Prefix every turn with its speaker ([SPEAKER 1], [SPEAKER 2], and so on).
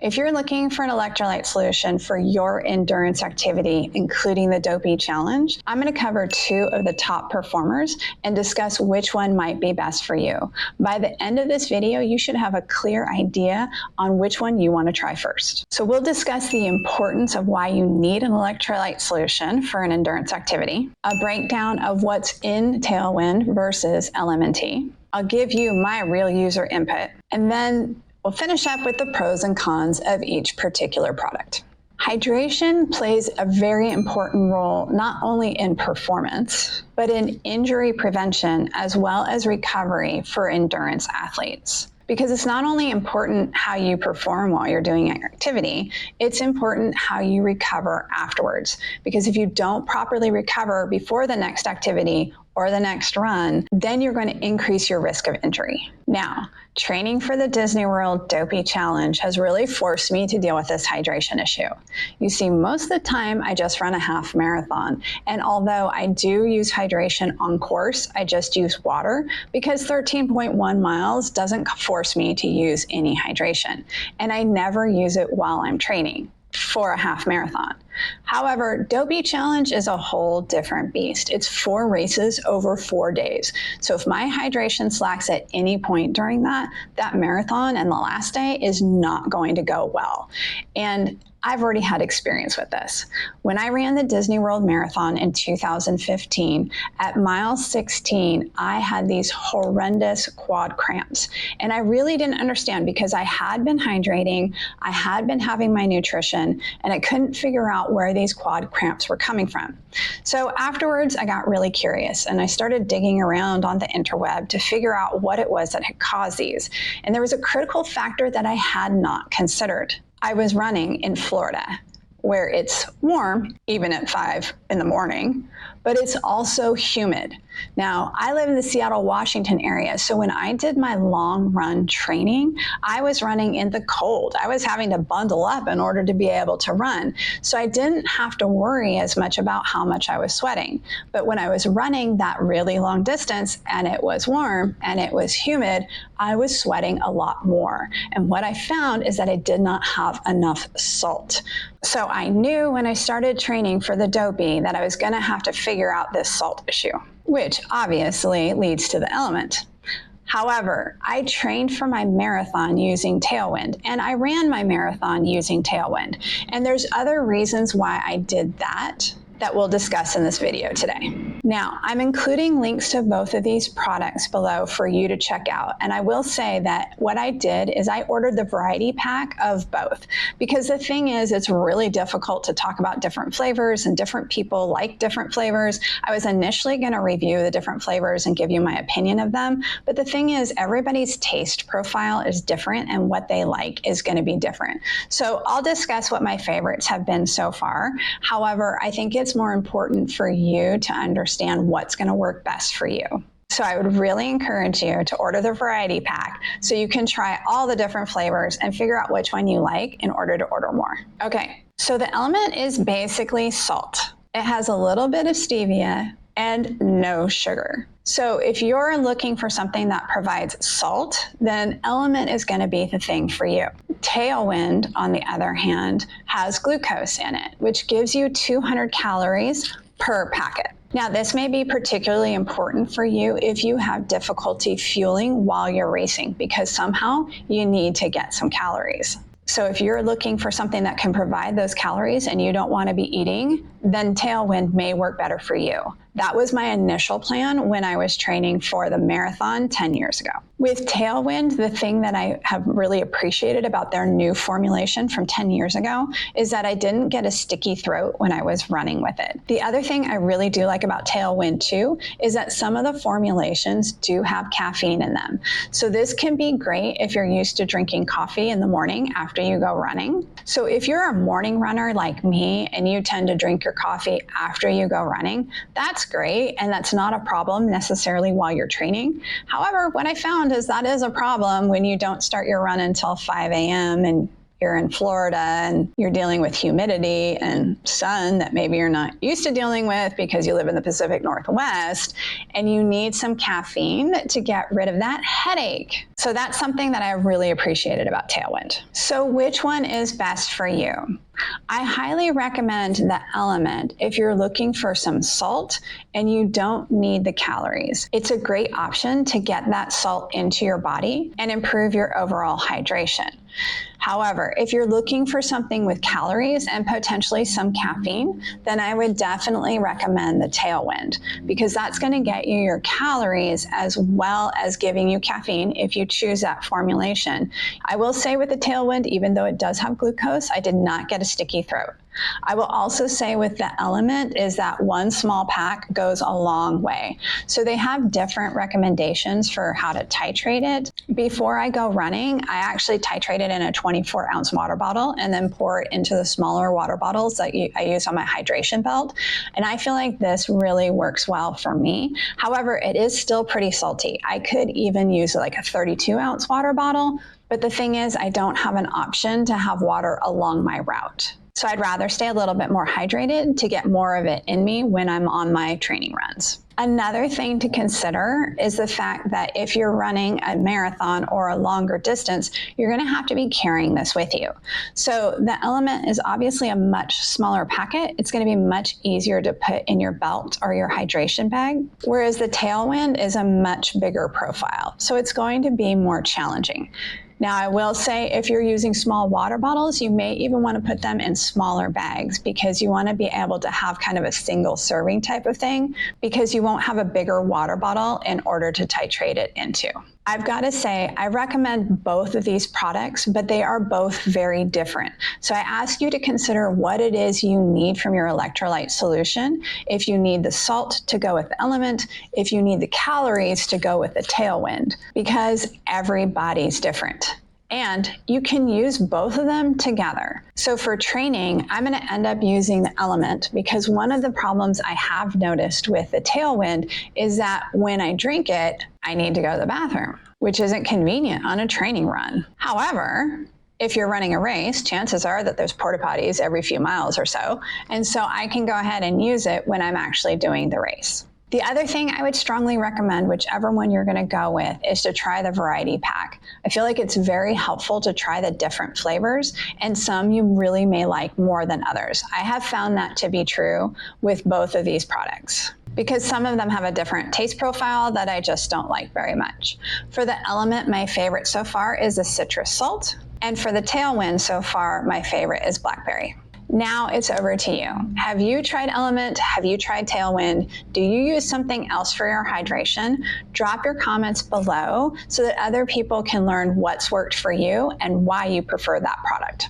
[SPEAKER 1] If you're looking for an electrolyte solution for your endurance activity, including the Dopey Challenge, I'm going to cover 2 of the top performers and discuss which one might be best for you. By the end of this video, you should have a clear idea on which one you want to try first. So we'll discuss the importance of why you need an electrolyte solution for an endurance activity, a breakdown of what's in Tailwind versus LMNT. I'll give you my real user input, and then we'll finish up with the pros and cons of each particular product. Hydration plays a very important role not only in performance, but in injury prevention as well as recovery for endurance athletes. Because it's not only important how you perform while you're doing an activity, it's important how you recover afterwards. Because if you don't properly recover before the next activity or the next run, then you're going to increase your risk of injury. Now, training for the Disney World Dopey Challenge has really forced me to deal with this hydration issue. You see, most of the time I just run a half marathon, and although I do use hydration on course, I just use water because 13.1 miles doesn't force me to use any hydration, and I never use it while I'm training for a half marathon. However, Dopey Challenge is a whole different beast. It's 4 races over 4 days. So if my hydration slacks at any point during that marathon and the last day is not going to go well. And I've already had experience with this. When I ran the Disney World Marathon in 2015, at mile 16, I had these horrendous quad cramps. And I really didn't understand because I had been hydrating, I had been having my nutrition, and I couldn't figure out where these quad cramps were coming from. So afterwards, I got really curious and I started digging around on the interweb to figure out what it was that had caused these. And there was a critical factor that I had not considered. I was running in Florida, where it's warm, even at 5 in the morning, but it's also humid. Now, I live in the Seattle, Washington area, so when I did my long run training, I was running in the cold. I was having to bundle up in order to be able to run. So I didn't have to worry as much about how much I was sweating. But when I was running that really long distance and it was warm and it was humid, I was sweating a lot more. And what I found is that I did not have enough salt. So I knew when I started training for the Dopey that I was going to have to figure out this salt issue, which obviously leads to the LMNT. However, I trained for my marathon using Tailwind, and I ran my marathon using Tailwind. And there's other reasons why I did that we'll discuss in this video today. Now, I'm including links to both of these products below for you to check out. And I will say that what I did is I ordered the variety pack of both, because the thing is, it's really difficult to talk about different flavors and different people like different flavors. I was initially going to review the different flavors and give you my opinion of them. But the thing is, everybody's taste profile is different and what they like is going to be different. So I'll discuss what my favorites have been so far. However, I think it's more important for you to understand what's going to work best for you. So I would really encourage you to order the variety pack so you can try all the different flavors and figure out which one you like in order to order more. Okay, so the element is basically salt. It has a little bit of stevia and no sugar. So if you're looking for something that provides salt, then LMNT is going to be the thing for you. Tailwind, on the other hand, has glucose in it, which gives you 200 calories per packet. Now, this may be particularly important for you if you have difficulty fueling while you're racing, because somehow you need to get some calories. So if you're looking for something that can provide those calories and you don't want to be eating, then Tailwind may work better for you. That was my initial plan when I was training for the marathon 10 years ago. With Tailwind, the thing that I have really appreciated about their new formulation from 10 years ago is that I didn't get a sticky throat when I was running with it. The other thing I really do like about Tailwind too is that some of the formulations do have caffeine in them. So this can be great if you're used to drinking coffee in the morning after you go running. So if you're a morning runner like me and you tend to drink your coffee after you go running, that's great, and that's not a problem necessarily while you're training. However, what I found is that is a problem when you don't start your run until 5 a.m. and you're in Florida and you're dealing with humidity and sun that maybe you're not used to dealing with because you live in the Pacific Northwest, and you need some caffeine to get rid of that headache. So that's something that I really appreciated about Tailwind. So which one is best for you? I highly recommend the LMNT if you're looking for some salt and you don't need the calories. It's a great option to get that salt into your body and improve your overall hydration. However, if you're looking for something with calories and potentially some caffeine, then I would definitely recommend the Tailwind, because that's going to get you your calories as well as giving you caffeine if you choose that formulation. I will say with the Tailwind, even though it does have glucose, I did not get a sticky throat. I will also say with the LMNT is that one small pack goes a long way. So they have different recommendations for how to titrate it. Before I go running, I actually titrate it in a 24-ounce water bottle and then pour it into the smaller water bottles that I use on my hydration belt. And I feel like this really works well for me. However, it is still pretty salty. I could even use like a 32-ounce water bottle, but the thing is, I don't have an option to have water along my route. So I'd rather stay a little bit more hydrated to get more of it in me when I'm on my training runs. Another thing to consider is the fact that if you're running a marathon or a longer distance, you're going to have to be carrying this with you. So the LMNT is obviously a much smaller packet. It's going to be much easier to put in your belt or your hydration bag, whereas the Tailwind is a much bigger profile. So it's going to be more challenging. Now, I will say if you're using small water bottles, you may even want to put them in smaller bags because you want to be able to have kind of a single serving type of thing, because you won't have a bigger water bottle in order to titrate it into. I've got to say, I recommend both of these products, but they are both very different. So I ask you to consider what it is you need from your electrolyte solution. If you need the salt to go with the LMNT, if you need the calories to go with the Tailwind, because everybody's different. And you can use both of them together. So for training, I'm going to end up using the LMNT because one of the problems I have noticed with the Tailwind is that when I drink it, I need to go to the bathroom, which isn't convenient on a training run. However, if you're running a race, chances are that there's porta potties every few miles or so. And so I can go ahead and use it when I'm actually doing the race. The other thing I would strongly recommend, whichever one you're going to go with, is to try the variety pack. I feel like it's very helpful to try the different flavors, and some you really may like more than others. I have found that to be true with both of these products, because some of them have a different taste profile that I just don't like very much. For the LMNT, my favorite so far is the citrus salt. And for the Tailwind so far, my favorite is blackberry. Now it's over to you. Have you tried LMNT? Have you tried Tailwind? Do you use something else for your hydration? Drop your comments below so that other people can learn what's worked for you and why you prefer that product.